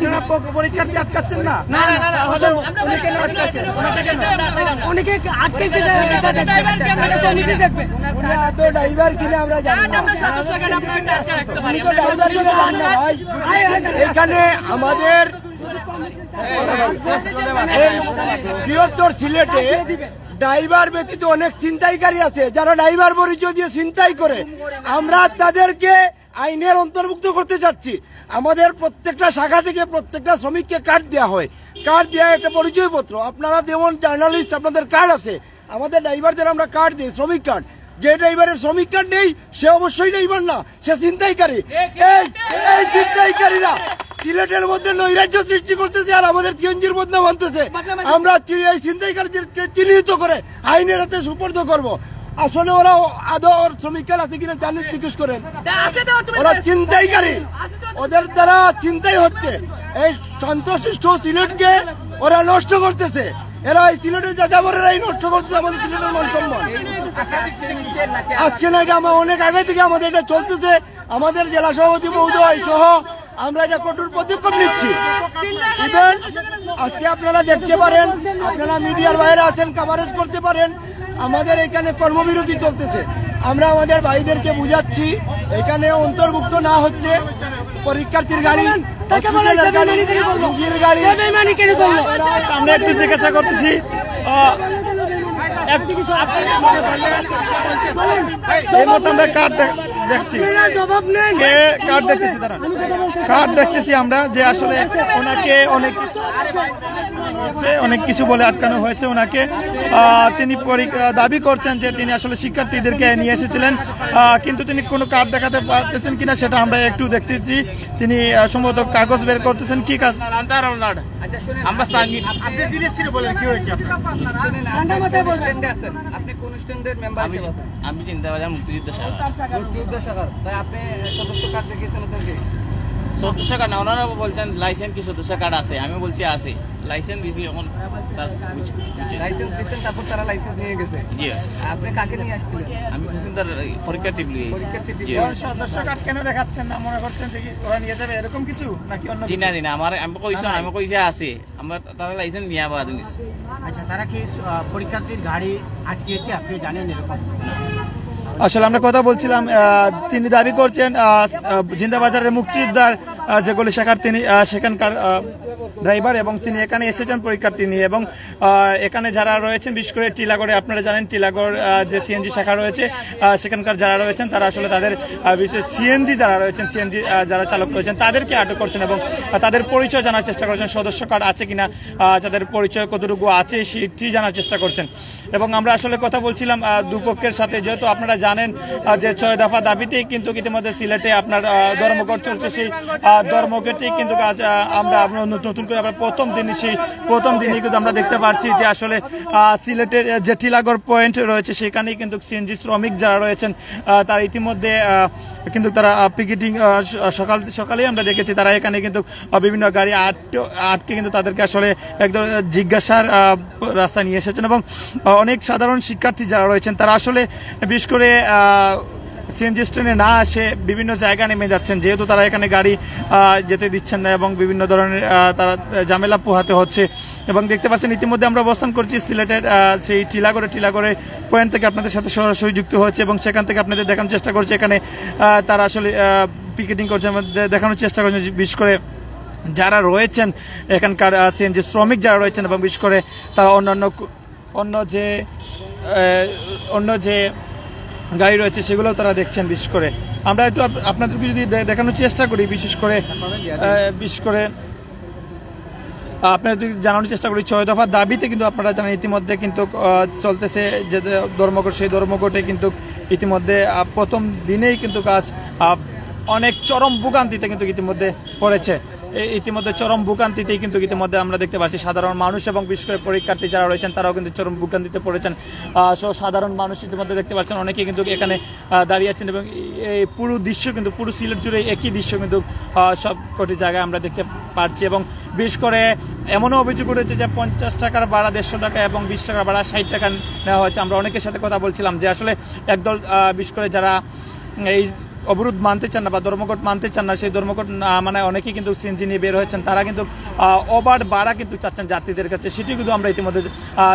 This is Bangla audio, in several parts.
আপনারা পরীক্ষার্থী আটকাচ্ছেন না? অনেকে আটকেছে দেখবে ড্রাইভার কিনে আমরা জানি এখানে আমাদের বৃহত্তর সিলেটে ড্রাইভার ব্যতীত অনেক ছিনতাইকারী আছে যারা ড্রাইভার পরিচয় দিয়ে ছিনতাই করে। আমরা তাদেরকে আইনের অন্তর্ভুক্ত করতে চাচ্ছি। আমাদের প্রত্যেকটা শাখা থেকে প্রত্যেকটা শ্রমিককে কার্ড দেওয়া হয়, কার্ড দেওয়া একটা পরিচয়পত্র। আপনারা যেমন জার্নালিস্ট আপনাদের কার্ড আছে, আমাদের ড্রাইভারদের আমরা কার্ড দিই, শ্রমিক কার্ড। যে ড্রাইভারের শ্রমিক কার্ড নেই সে অবশ্যই ড্রাইভার না, সে ছিনতাইকারী। এই ছিনতাইকারীরা সিলেটের মধ্যে নৈরাজ্য সৃষ্টি করতেছে আর আমাদের সিএনজির মধ্যে মানতেছে। আমরা এই ছিনতাইকারীদেরকে চিহ্নিত করে আইনের হাতে সুপর্দ করব। আসলে ওরা আদর শ্রমিক কার্ড আছে কিনা জানেন, জিজ্ঞেস করেন। ওরা ছিনতাইকারী, ওদের দ্বারা চিন্তাই হচ্ছে। এই শান্তশিষ্ট সিলেটকে ওরা নষ্ট করতেছে। এরা এই সিলেটের যাযাবরেরাই নষ্ট করতেছে আমাদের সিলেটের মান সম্মান। আজকে না, এটা আমরা অনেক আগে থেকে আমাদের এটা চলতেছে। আমাদের জেলা সভাপতি মহোদয় সহ আমরা এটা কঠোর পদক্ষেপ নিচ্ছি। ইভেন আজকে আপনারা দেখতে পারেন, আপনারা মিডিয়ার বাইরে আছেন, কভারেজ করতে পারেন। আমাদের এখানে কর্মবিরতি চলতেছে। আমরা আমাদের ভাইদেরকে বুঝাচ্ছি এখানে অন্তর্ভুক্ত না হচ্ছে পরীক্ষার্থীর গাড়ি, রুগীর গাড়ি। আমরা একটু জিজ্ঞাসা করতেছি, এই মুহূর্তে আমরা কার্ড দেখছি, কার্ড দেখতেছি, তারা কার্ড দেখতেছি আমরা যে আসলে ওনাকে অনেক কিছু বলে আটকানো হয়েছে ওনাকে। তিনি দাবি করছেন যে তিনি আসলে শিক্ষার্থীদেরকে নিয়ে এসেছিলেন, কিন্তু তিনি কোনো কার্ড দেখাতে পারতেছেন কিনা সেটা আমরা একটু দেখতেছি। তিনি সম্ভবত কাগজ বের করতেছেন। কি কাজ? আমি চিন্তাবাজার মুক্তিযুদ্ধ শাখা। তাই আপনি সদস্য কার্ড দেখিয়েছেন ওদেরকে? সদস্য কার্ড না, ওনারা বলছেন লাইসেন্স কি সদস্য কার্ড আছে? আমি বলছি আছে, লাইসেন্স দিয়েছি। এখন লাইসেন্স দিয়েছেন, তারপর তারা লাইসেন্স নিয়ে গেছে। জি। আপনি কাকে নিয়ে আসছিলেন? আমি তার পরীক্ষার্থী নিয়ে। সদস্য কার্ড কেন দেখাচ্ছেন না? মনে করছেন যে ওরা নিয়ে যাবে এরকম কিছু নাকি অন্য? দিনা আমি কইছি আছে, আমার তারা লাইসেন্স নিয়ে আবার দিয়েছে। আচ্ছা, তারা কি পরীক্ষার্থীর গাড়ি আটকিয়েছে আপনি জানেন এরকম? আসলে আমরা কথা বলছিলাম, তিনি দাবি করছেন জিন্দাবাজারের মুক্তিযোদ্ধার যেগুলি শাখার তিনি সেখানকার ড্রাইভার এবং তিনি এখানে এসেছেন পরীক্ষার্থী নিয়ে। এবং এখানে যারা রয়েছেন, বিশেষ করে টিলাগড়ে, আপনারা জানেন টিলাগড় যে সিএনজি শাখা রয়েছে সেখানকার যারা রয়েছেন তারা আসলে তাদের বিশেষ সিএনজি যারা রয়েছেন, সিএনজি যারা চালক রয়েছেন তাদেরকে আটক করছেন এবং তাদের পরিচয় জানার চেষ্টা করছেন, সদস্য কার্ড আছে কিনা, তাদের পরিচয় কতটুকু আছে সেটি জানার চেষ্টা করছেন। এবং আমরা আসলে কথা বলছিলাম দুপক্ষের সাথে, যেহেতু আপনারা জানেন যে 6 দফা দাবিতেই কিন্তু ইতিমধ্যে সিলেটে আপনার ধর্মঘট চলছে। সেই ধর্মঘটে কিন্তু আমরা নতুন করে আমরা প্রথম দিনই কিন্তু আমরা দেখতে পাচ্ছি যে আসলে সিলেটের যে টিলাগড় পয়েন্ট রয়েছে সেখানেই কিন্তু সিএনজি শ্রমিক যারা রয়েছেন তারা ইতিমধ্যে কিন্তু তারা পিকেটিং সকালেই আমরা দেখেছি, তারা এখানে কিন্তু বিভিন্ন গাড়ি আটকে কিন্তু তাদেরকে আসলে একদম জিজ্ঞাসার রাস্তায় নিয়ে এসেছেন। এবং অনেক সাধারণ শিক্ষার্থী যারা রয়েছেন তারা আসলে বিশেষ করে সিএনজি স্ট্যান্ডে না আসে বিভিন্ন জায়গা নেমে যাচ্ছেন, যেহেতু তারা এখানে গাড়ি যেতে দিচ্ছেন না এবং বিভিন্ন ধরনের তারা ঝামেলা পোহাতে হচ্ছে। এবং দেখতে পাচ্ছেন ইতিমধ্যে আমরা অবস্থান করছি সিলেটের সেই টিলাগড়ে পয়েন্ট থেকে আপনাদের সাথে সরাসরি যুক্ত হচ্ছে এবং সেখান থেকে আপনাদের দেখানোর চেষ্টা করছি এখানে তারা আসলে পিকেটিং করছে, দেখানোর চেষ্টা করছেন বিশেষ করে যারা রয়েছেন এখানকার সিএনজি শ্রমিক যারা রয়েছেন এবং বিশেষ করে তারা অন্য যে গাড়ি রয়েছে সেগুলো তারা দেখছেন। বিশেষ করে আমরা একটু আপনাদেরকে যদি দেখানোর চেষ্টা করি, বিশেষ করে আপনাদের জানানোর চেষ্টা করি 6 দফা দাবিতে কিন্তু আপনারা জানেন ইতিমধ্যে কিন্তু চলতেছে যে ধর্মঘট, সেই ধর্মঘটে কিন্তু ইতিমধ্যে প্রথম দিনেই কিন্তু কাজ অনেক চরম ভোগান্তিতে কিন্তু ইতিমধ্যে পড়েছে। ইতিমধ্যে চরম ভোগান্তিতেই কিন্তু ইতিমধ্যে আমরা দেখতে পাচ্ছি সাধারণ মানুষ এবং বিশেষ করে পরীক্ষার্থী যারা রয়েছেন তারাও কিন্তু চরম ভোগান্তিতে পড়েছেন। সাধারণ মানুষ ইতিমধ্যে দেখতে পাচ্ছেন অনেকেই কিন্তু এখানে দাঁড়িয়ে আছেন এবং এই পুরো দৃশ্য কিন্তু পুরো সিলেট জুড়ে একই দৃশ্য কিন্তু সব কটি জায়গায় আমরা দেখতে পাচ্ছি। এবং বিশেষ করে এমনও অভিযোগ উঠেছে যে 50 টাকার ভাড়া 150 টাকা এবং 20 টাকার ভাড়া 60 টাকা নেওয়া হয়েছে। আমরা অনেকের সাথে কথা বলছিলাম যে আসলে একদল বিশেষ করে যারা এই অবরোধ মানতে চান না বা ধর্মঘট মানতে চান না, সেই ধর্মঘট মানে অনেকেই কিন্তু সিএনজি নিয়ে বের হয়েছেন, তারা কিন্তু ওভার ভাড়া কিন্তু চাচ্ছেন যাত্রীদের কাছে, সেটি কিন্তু আমরা ইতিমধ্যে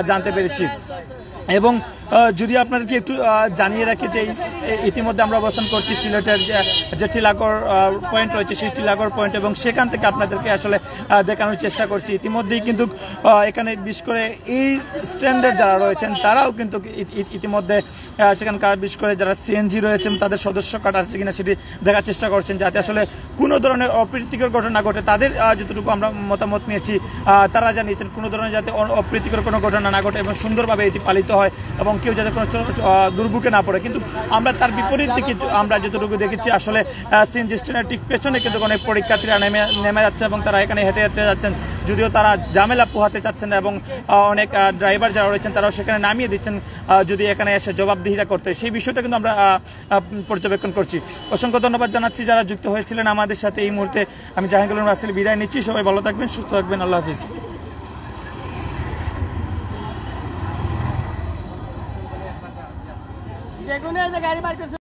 জানতে পেরেছি। এবং যদি আপনাদেরকে একটু জানিয়ে রাখি যে ইতিমধ্যে আমরা অবস্থান করছি সিলেটের যে টিলাগড় পয়েন্ট রয়েছে সেই টিলাগড় পয়েন্ট, এবং সেখান থেকে আপনাদেরকে আসলে দেখানোর চেষ্টা করছি। ইতিমধ্যেই কিন্তু এখানে বিশেষ করে এই স্ট্যান্ডের যারা রয়েছেন তারাও কিন্তু ইতিমধ্যে সেখানকার বিশেষ করে যারা সিএনজি রয়েছেন তাদের সদস্য কার্ড আছে কিনা সেটি দেখার চেষ্টা করছেন, যাতে আসলে কোনো ধরনের অপ্রীতিকর ঘটনা ঘটে। তাদের যতটুকু আমরা মতামত নিয়েছি তারা জানিয়েছেন কোনো ধরনের যাতে অপ্রীতিকর কোনো ঘটনা না ঘটে এবং সুন্দরভাবে এটি পালিত হয় এবং কেউ যাতে কোনো দুর্ভোগে না পড়ে। কিন্তু আমরা তার বিপরীত দিকে আমরা যতটুকু দেখেছি আসলে সিএনজি স্ট্যান্ডের ঠিক পেছনে কিন্তু অনেক পরীক্ষার্থীরা নেমে যাচ্ছে এবং তারা এখানে হেঁটে হেঁটে যাচ্ছেন, যদিও তারা ঝামেলা পোহাতে চাচ্ছেন না, এবং অনেক ড্রাইভার যারা রয়েছেন তারাও সেখানে নামিয়ে দিচ্ছেন যদি এখানে এসে জবাবদিহিতা করতে, সেই বিষয়টা কিন্তু আমরা পর্যবেক্ষণ করছি। অসংখ্য ধন্যবাদ জানাচ্ছি যারা যুক্ত হয়েছিলেন আমাদের সাথে এই মুহূর্তে। আমি জাহাঙ্গীর আলম রাসেল বিদায় নিচ্ছি। সবাই ভালো থাকবেন, সুস্থ থাকবেন, আল্লাহ হাফিজ। যে কোনো গাড়ি বার করছে।